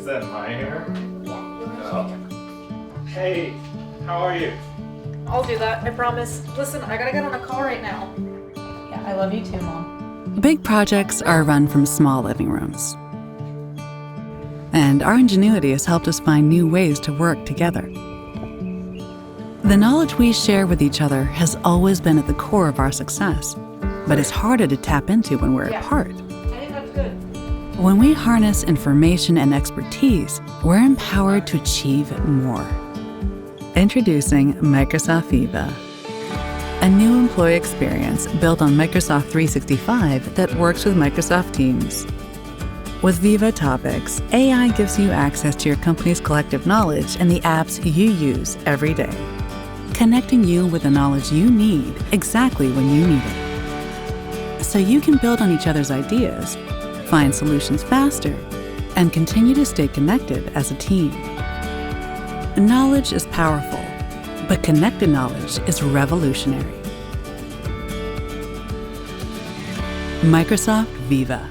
that my hair? Yeah. Oh. Hey, how are you? I'll do that, I promise. Listen, I gotta get on a call right now. Yeah, I love you too, Mom. Big projects are run from small living rooms. And our ingenuity has helped us find new ways to work together. The knowledge we share with each other has always been at the core of our success, but it's harder to tap into when we're apart. I think that's good. When we harness information and expertise, we're empowered to achieve more. Introducing Microsoft Viva, a new employee experience built on Microsoft 365 that works with Microsoft Teams. With Viva Topics, AI gives you access to your company's collective knowledge and the apps you use every day, connecting you with the knowledge you need exactly when you need it. So you can build on each other's ideas, find solutions faster, and continue to stay connected as a team. Knowledge is powerful, but connected knowledge is revolutionary. Microsoft Viva.